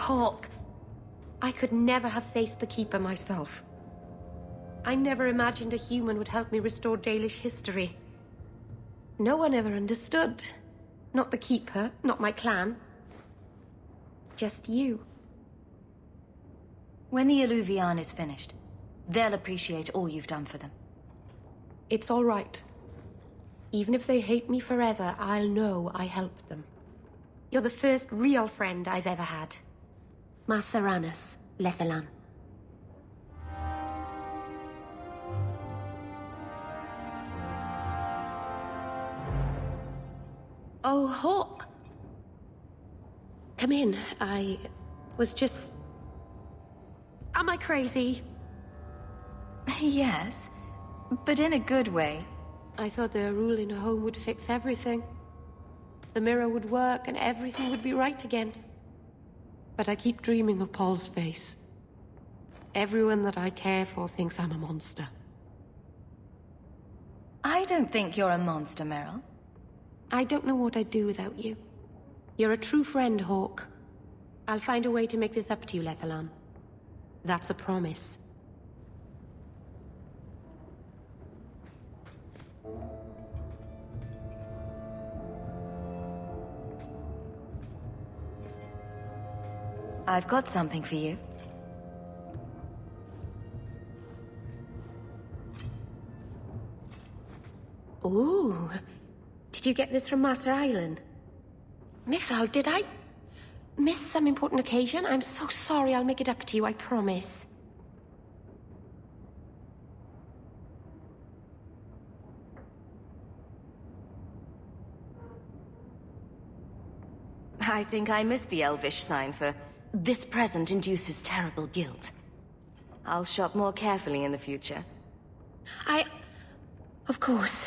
Hawk, I could never have faced the Keeper myself. I never imagined a human would help me restore Dalish history. No one ever understood. Not the Keeper, not my clan. Just you. When the Illuvian is finished, they'll appreciate all you've done for them. It's all right. Even if they hate me forever, I'll know I helped them. You're the first real friend I've ever had. Maceranus, Lethalan. Oh, Hawk. Come in. I was just... Am I crazy? Yes, but in a good way. I thought the rule in a home would fix everything. The mirror would work and everything would be right again. But I keep dreaming of Paul's face. Everyone that I care for thinks I'm a monster. I don't think you're a monster, Meryl. I don't know what I'd do without you. You're a true friend, Hawk. I'll find a way to make this up to you, Lethalan. That's a promise. I've got something for you. Ooh. Did you get this from Master Island? Mythal, did I miss some important occasion? I'm so sorry. I'll make it up to you, I promise. I think I missed the Elvish sign for "This present induces terrible guilt." I'll shop more carefully in the future. Of course.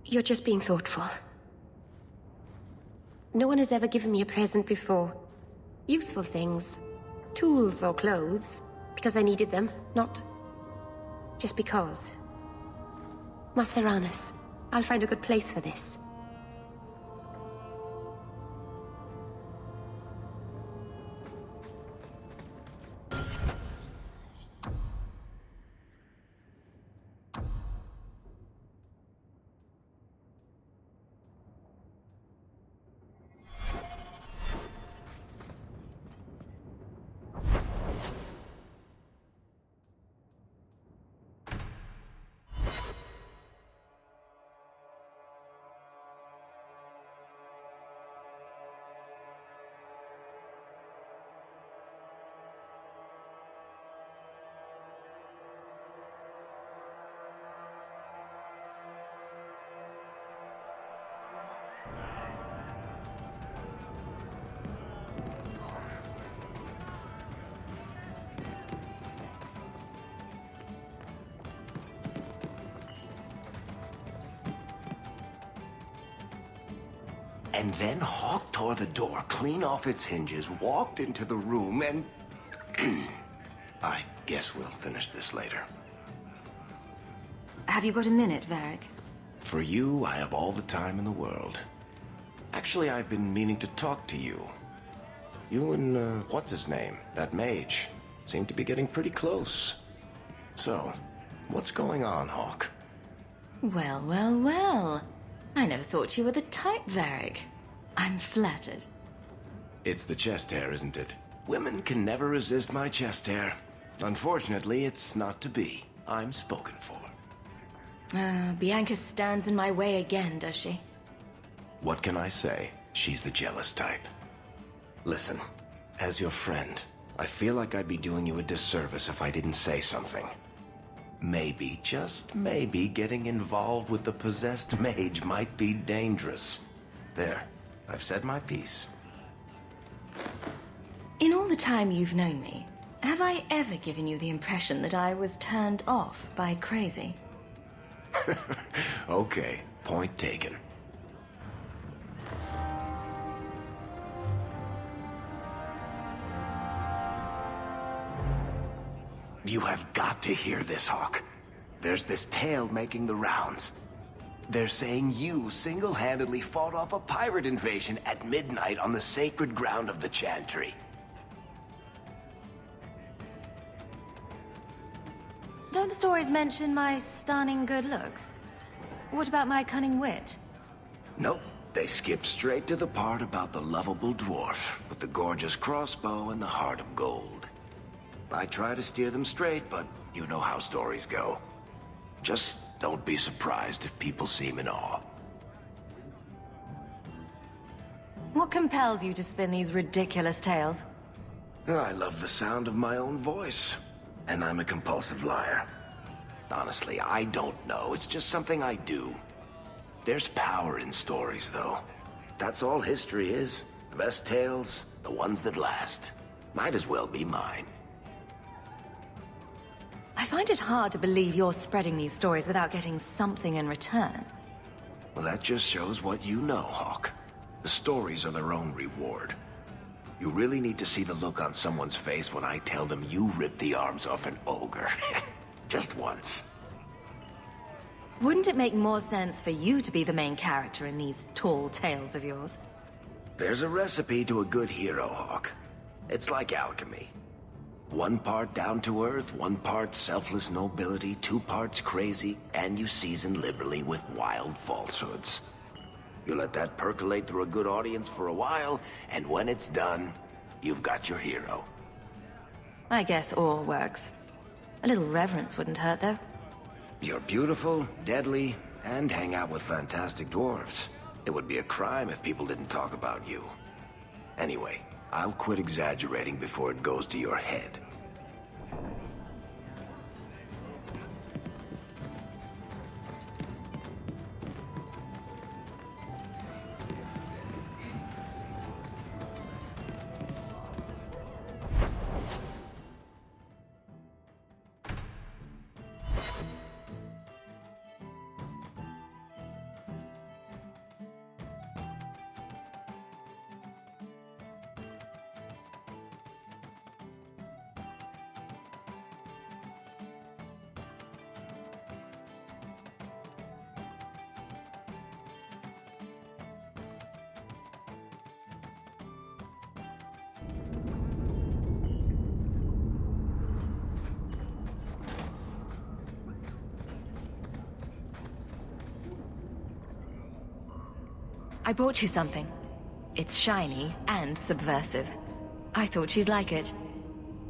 You're just being thoughtful. No one has ever given me a present before. Useful things. Tools or clothes. Because I needed them, not... just because. Maceranus, I'll find a good place for this. And then Hawk tore the door clean off its hinges, walked into the room, and... I guess we'll finish this later. Have you got a minute, Varric? For you, I have all the time in the world. Actually, I've been meaning to talk to you. You and, what's his name? That mage. Seem to be getting pretty close. So, what's going on, Hawk? Well, well, well. I never thought you were the type, Varric. I'm flattered. It's the chest hair, isn't it? Women can never resist my chest hair. Unfortunately, it's not to be. I'm spoken for. Bianca stands in my way again, does she? What can I say? She's the jealous type. Listen, as your friend, I feel like I'd be doing you a disservice if I didn't say something. Maybe, just maybe, getting involved with the possessed mage might be dangerous. There, I've said my piece. In all the time you've known me, have I ever given you the impression that I was turned off by crazy? Okay, point taken. You have got to hear this, Hawk. There's this tale making the rounds. They're saying you single-handedly fought off a pirate invasion at midnight on the sacred ground of the Chantry. Don't the stories mention my stunning good looks? What about my cunning wit? Nope. They skip straight to the part about the lovable dwarf with the gorgeous crossbow and the heart of gold. I try to steer them straight, but you know how stories go. Just don't be surprised if people seem in awe. What compels you to spin these ridiculous tales? I love the sound of my own voice, and I'm a compulsive liar. Honestly, I don't know. It's just something I do. There's power in stories, though. That's all history is. The best tales, the ones that last. Might as well be mine. I find it hard to believe you're spreading these stories without getting something in return. Well, that just shows what you know, Hawk. The stories are their own reward. You really need to see the look on someone's face when I tell them you ripped the arms off an ogre. Just once. Wouldn't it make more sense for you to be the main character in these tall tales of yours? There's a recipe to a good hero, Hawk. It's like alchemy. 1 part down to earth, 1 part selfless nobility, 2 parts crazy, and you season liberally with wild falsehoods. You let that percolate through a good audience for a while, and when it's done, you've got your hero. I guess all works. A little reverence wouldn't hurt, though. You're beautiful, deadly, and hang out with fantastic dwarves. It would be a crime if people didn't talk about you. Anyway, I'll quit exaggerating before it goes to your head. I brought you something. It's shiny and subversive. I thought you'd like it.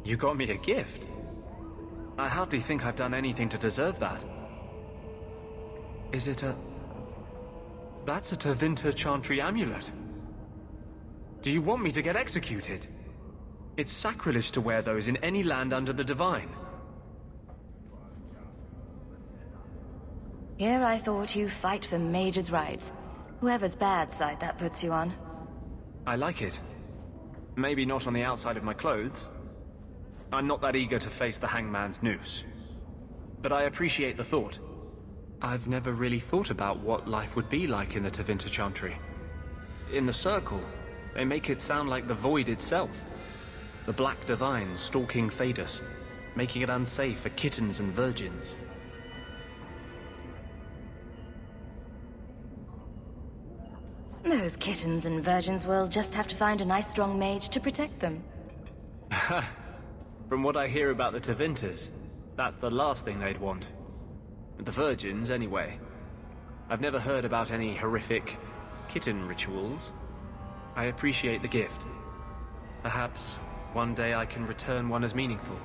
You got me a gift? I hardly think I've done anything to deserve that. Is it a... That's a Tevinter Chantry amulet. Do you want me to get executed? It's sacrilege to wear those in any land under the Divine. Here I thought you fight for mages' rights. Whoever's bad side that puts you on. I like it. Maybe not on the outside of my clothes. I'm not that eager to face the hangman's noose. But I appreciate the thought. I've never really thought about what life would be like in the Tevinter Chantry. In the Circle, they make it sound like the Void itself. The Black Divine stalking Thedas, making it unsafe for kittens and virgins. Those kittens and virgins will just have to find a nice strong mage to protect them. From what I hear about the Tevinters, that's the last thing they'd want. The virgins, anyway. I've never heard about any horrific kitten rituals. I appreciate the gift. Perhaps one day I can return one as meaningful.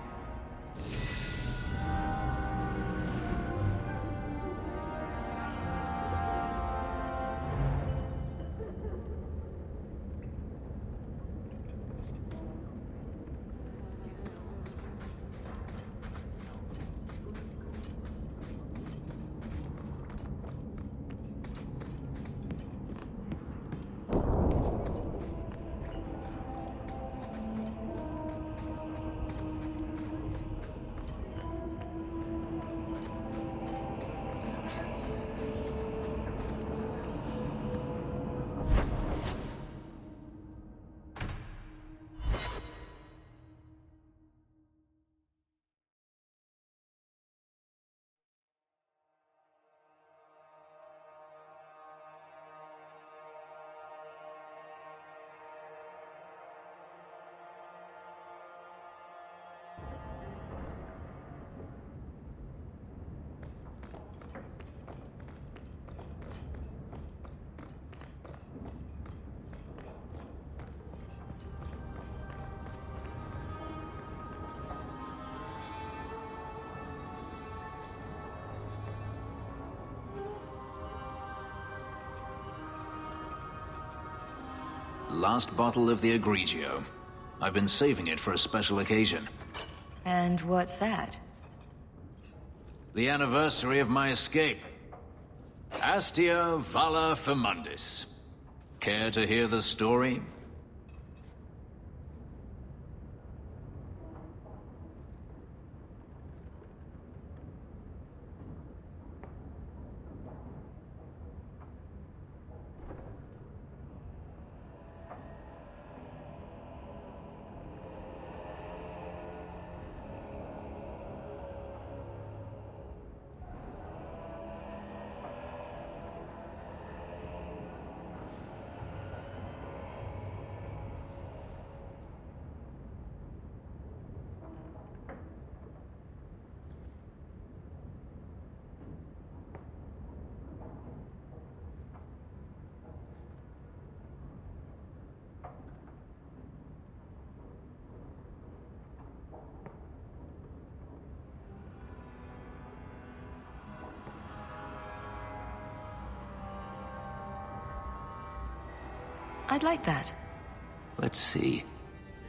last bottle of the Egregio. I've been saving it for a special occasion. And what's that? The anniversary of my escape. Astia Vala Firmundis. Care to hear the story? I'd like that. Let's see.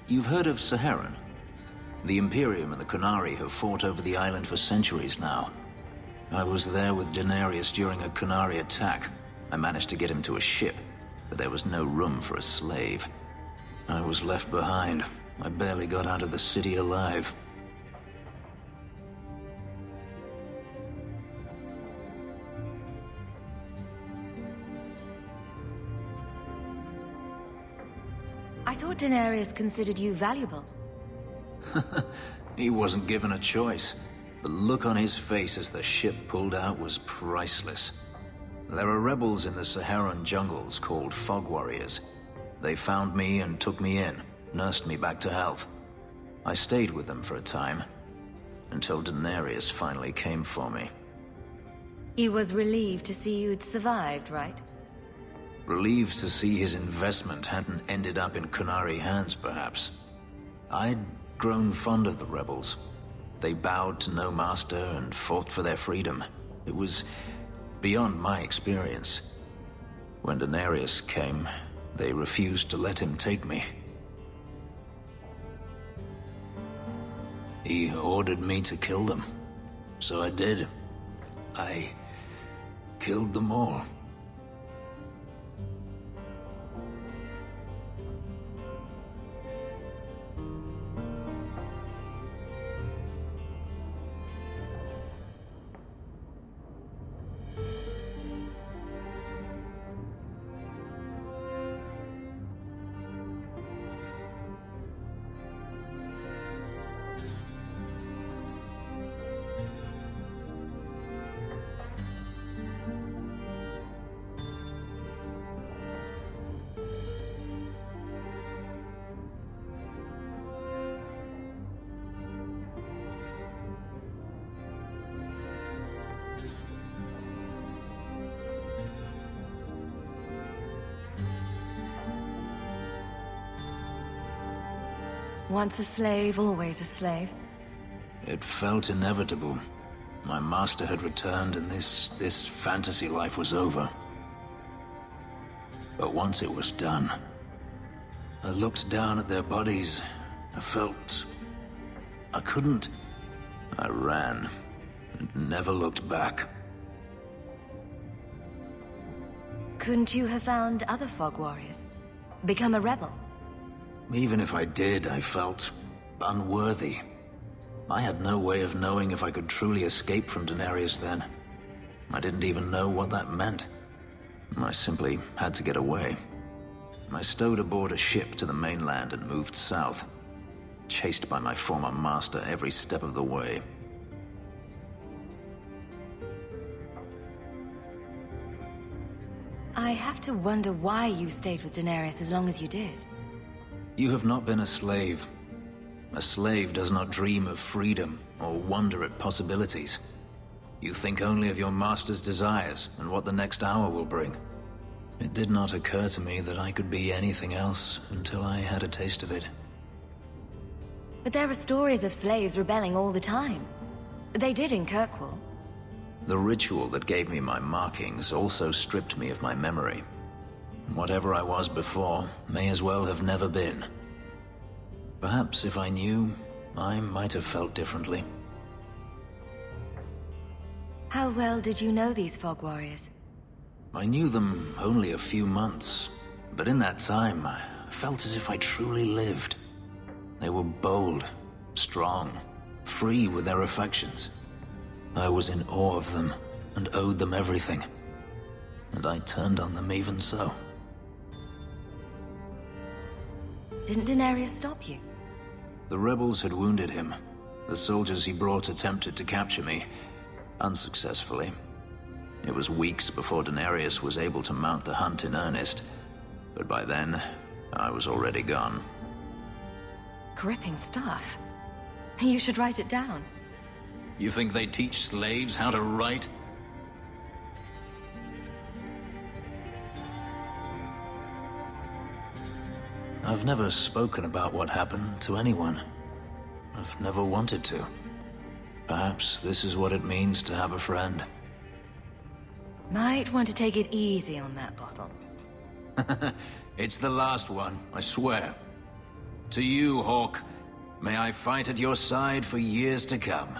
You've heard of Saharan? The Imperium and the Qunari have fought over the island for centuries now. I was there with Daenerys during a Qunari attack. I managed to get him to a ship, but there was no room for a slave. I was left behind. I barely got out of the city alive. I thought Daenerys considered you valuable. He wasn't given a choice. The look on his face as the ship pulled out was priceless. There are rebels in the Saharan jungles called Fog Warriors. They found me and took me in, nursed me back to health. I stayed with them for a time, until Daenerys finally came for me. He was relieved to see you'd survived, right? Relieved to see his investment hadn't ended up in Qunari hands, perhaps. I'd grown fond of the rebels. They bowed to no master and fought for their freedom. It was beyond my experience. When Daenerys came, they refused to let him take me. He ordered me to kill them. So I did. I killed them all. Once a slave, always a slave. It felt inevitable. My master had returned and this fantasy life was over. But once it was done, I looked down at their bodies. I felt I couldn't. I ran and never looked back. Couldn't you have found other Fog Warriors? Become a rebel? Even if I did, I felt unworthy. I had no way of knowing if I could truly escape from Daenerys then. I didn't even know what that meant. I simply had to get away. I stowed aboard a ship to the mainland and moved south, chased by my former master every step of the way. I have to wonder why you stayed with Daenerys as long as you did. You have not been a slave. A slave does not dream of freedom or wonder at possibilities. You think only of your master's desires and what the next hour will bring. It did not occur to me that I could be anything else until I had a taste of it. But there are stories of slaves rebelling all the time. They did in Kirkwall. The ritual that gave me my markings also stripped me of my memory. Whatever I was before may as well have never been. Perhaps if I knew, I might have felt differently. How well did you know these fog warriors? I knew them only a few months, but in that time, I felt as if I truly lived. They were bold, strong, free with their affections. I was in awe of them, and owed them everything. And I turned on them even so. Didn't Daenerys stop you? The rebels had wounded him. The soldiers he brought attempted to capture me, unsuccessfully. It was weeks before Daenerys was able to mount the hunt in earnest, but by then, I was already gone. Gripping stuff. You should write it down. You think they teach slaves how to write? I've never spoken about what happened to anyone. I've never wanted to. Perhaps this is what it means to have a friend. Might want to take it easy on that bottle. It's the last one, I swear. To you, Hawk, may I fight at your side for years to come.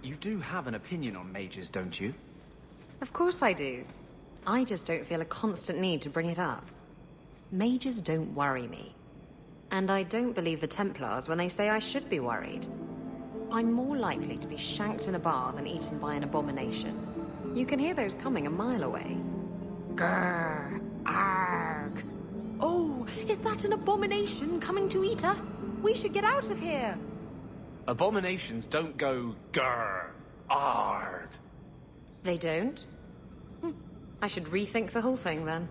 You do have an opinion on mages, don't you? Of course I do. I just don't feel a constant need to bring it up. Mages don't worry me. And I don't believe the Templars when they say I should be worried. I'm more likely to be shanked in a bar than eaten by an abomination. You can hear those coming a mile away. Grrr! Arg! Oh, is that an abomination coming to eat us? We should get out of here! Abominations don't go grrr, arg. They don't? I should rethink the whole thing then.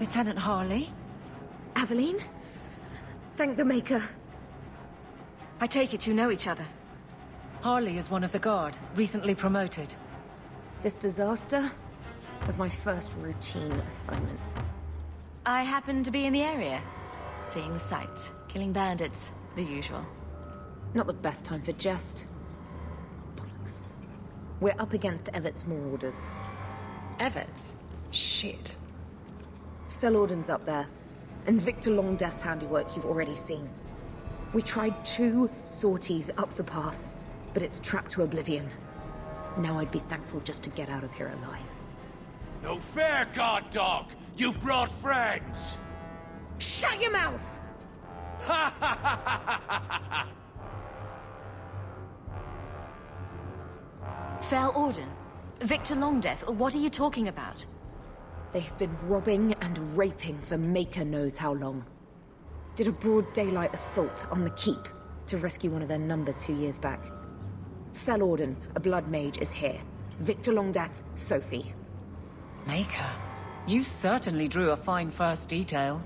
Lieutenant Harley? Aveline? Thank the Maker. I take it you know each other. Harley is one of the Guard, recently promoted. This disaster was my first routine assignment. I happen to be in the area. Seeing the sights, killing bandits, the usual. Not the best time for jest. Bollocks. We're up against Evert's Marauders. Everts? Shit. Felorden's up there, and Victor Longdeath's handiwork you've already seen. We tried 2 sorties up the path, but it's trapped to oblivion. Now I'd be thankful just to get out of here alive. No fair, guard dog! You've brought friends! Shut your mouth! Fel Orden? Victor Longdeath? What are you talking about? They've been robbing and raping for Maker knows how long. Did a broad daylight assault on the Keep to rescue one of their number 2 years back. Fel Orden, a blood mage, is here. Victor Longdeath, Sophie. Maker, you certainly drew a fine first detail.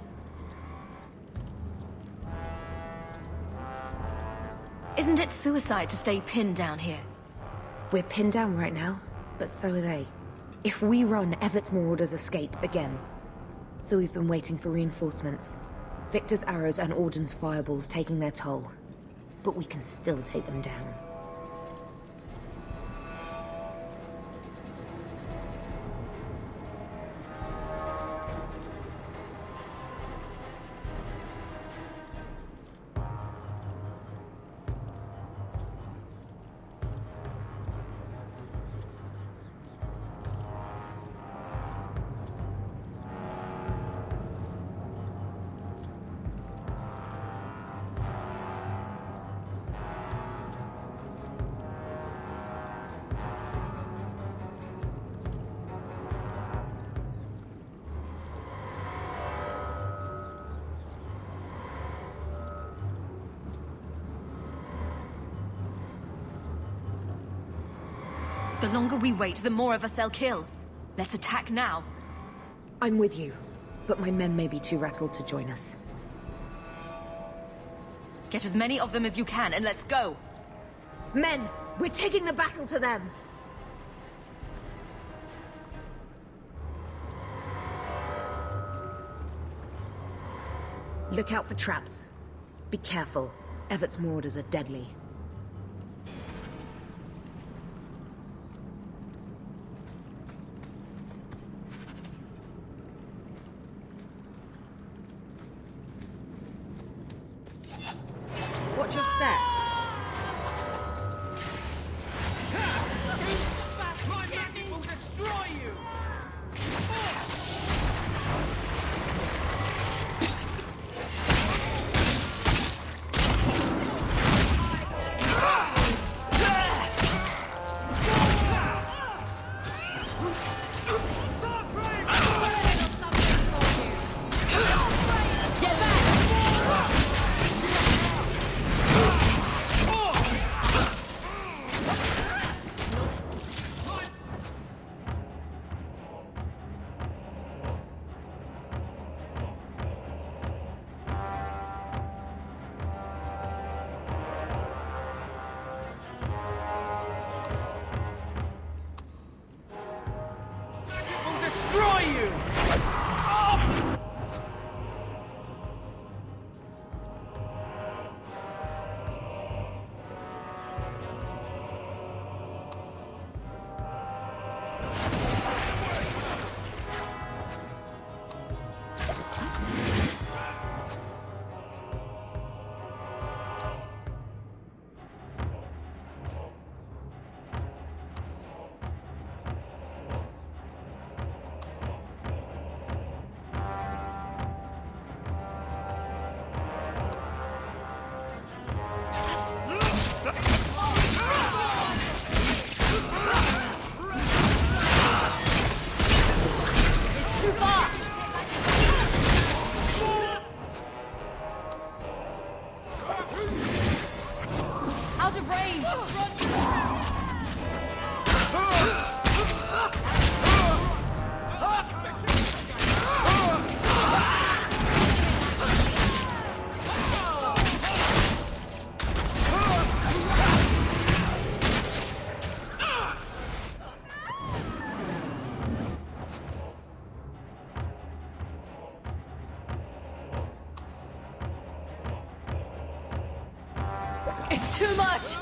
Isn't it suicide to stay pinned down here? We're pinned down right now, but so are they. If we run, Evert's Marauders escape again. So we've been waiting for reinforcements. Victor's arrows and Orden's fireballs taking their toll. But we can still take them down. The longer we wait, the more of us they'll kill. Let's attack now. I'm with you, but my men may be too rattled to join us. Get as many of them as you can, and let's go! Men, we're taking the battle to them! Look out for traps. Be careful. Evert's Marauders are deadly. Watch your step. My magic will destroy you! Destroy you! Out of range! It's too much!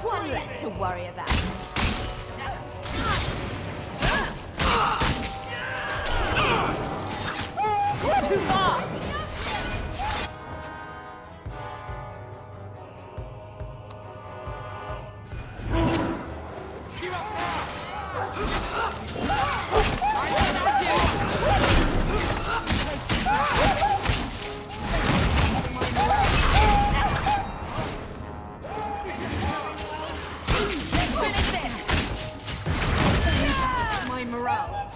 One less to worry about. It's too far! My morale.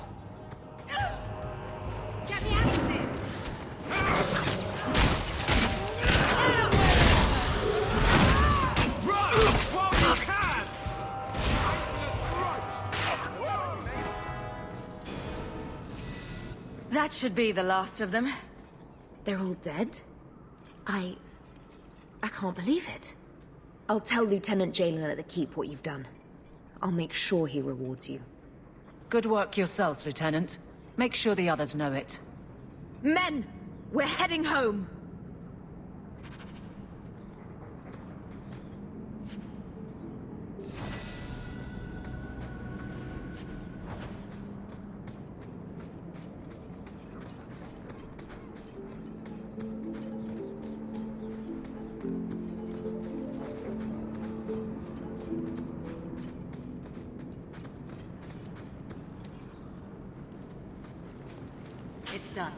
Get me out of this! That should be the last of them. They're all dead? I can't believe it. I'll tell Lieutenant Jalen at the Keep what you've done. I'll make sure he rewards you. Good work yourself, Lieutenant. Make sure the others know it. Men! We're heading home! It's done.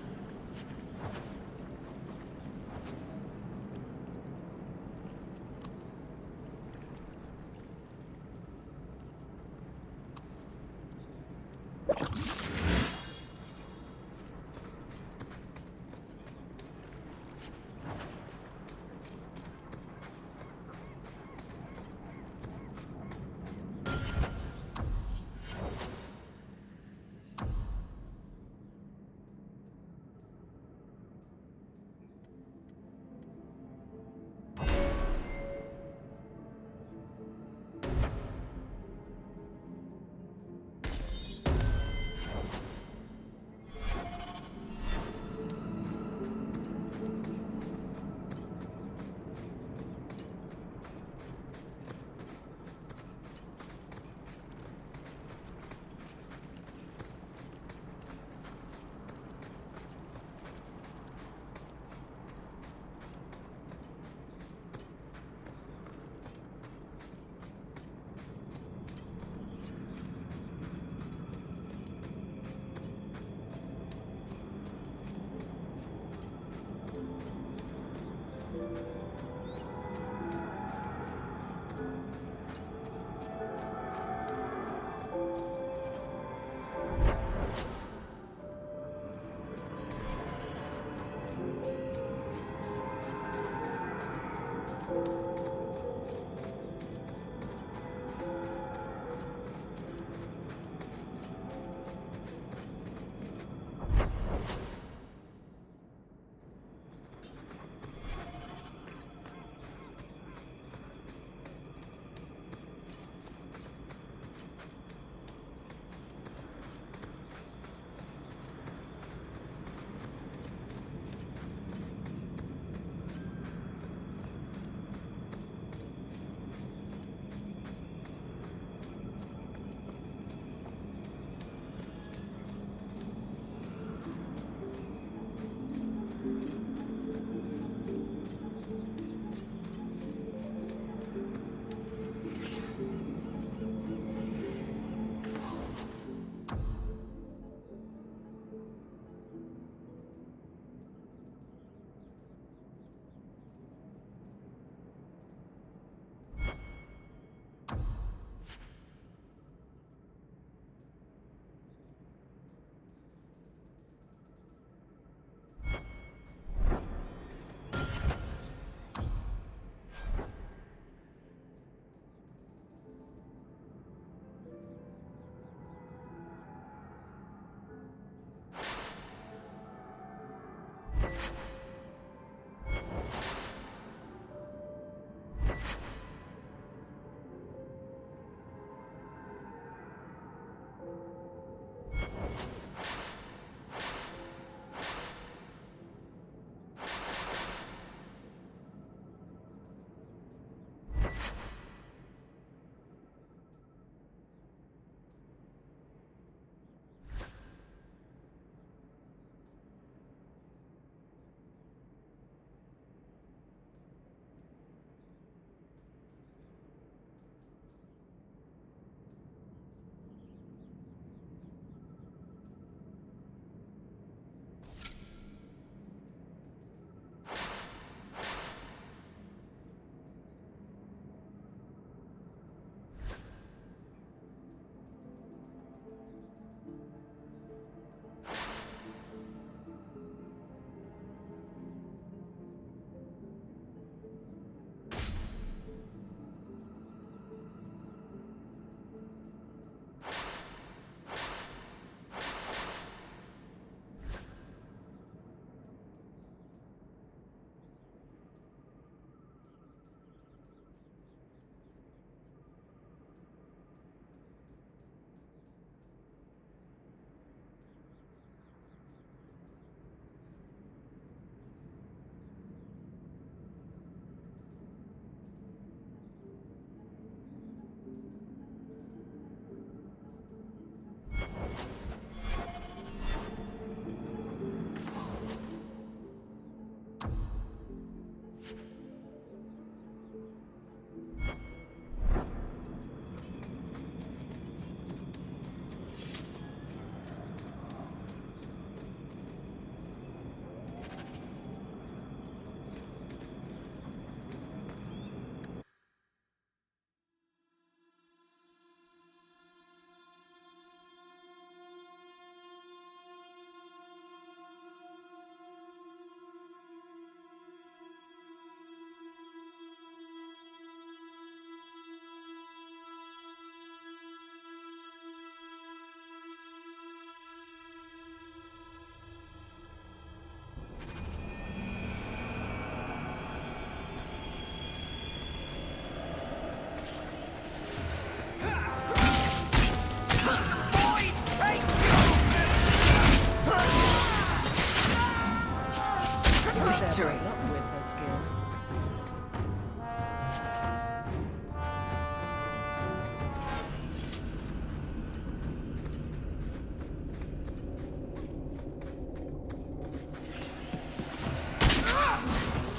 victory! We're so skilled.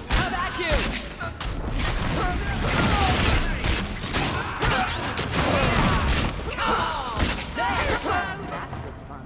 How about you? That was fun.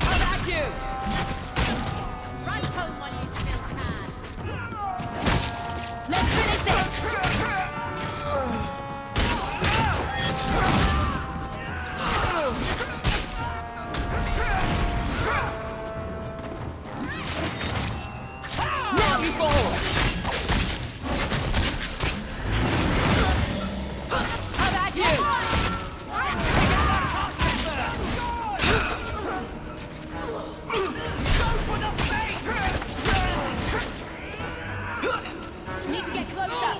How about you? Run home while you still can. Let's finish this! Now you fall! How about you? Need to get closer.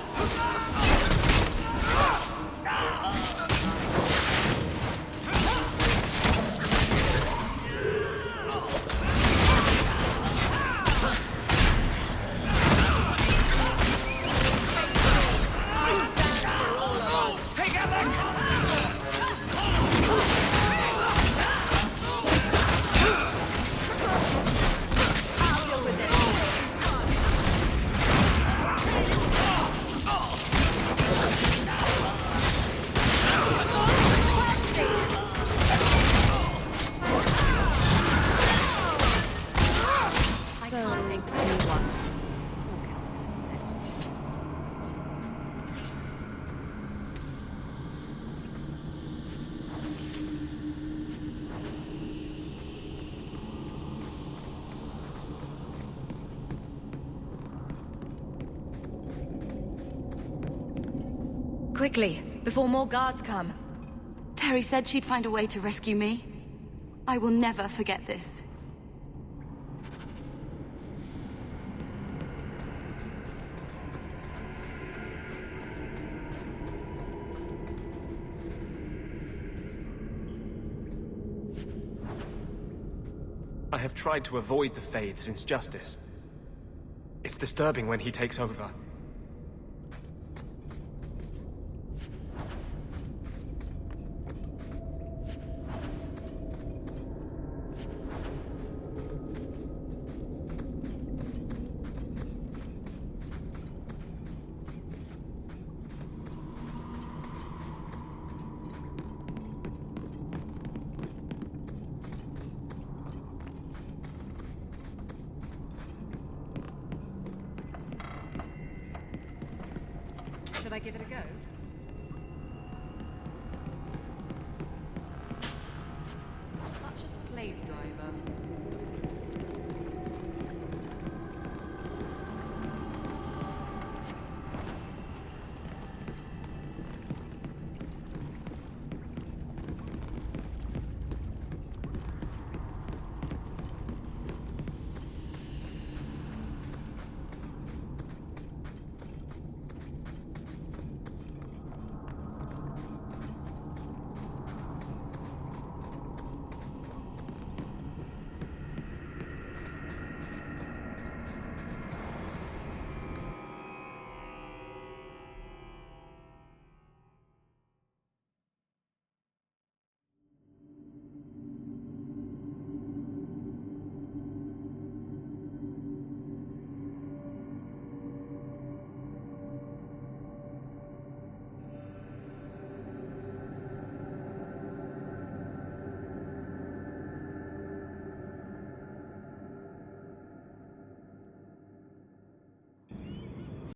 I'll deal with this. I can't take anyone. Quickly, before more guards come. Terry said she'd find a way to rescue me. I will never forget this. I have tried to avoid the Fade since Justice. It's disturbing when he takes over. Should I give it a go? Such a slave driver.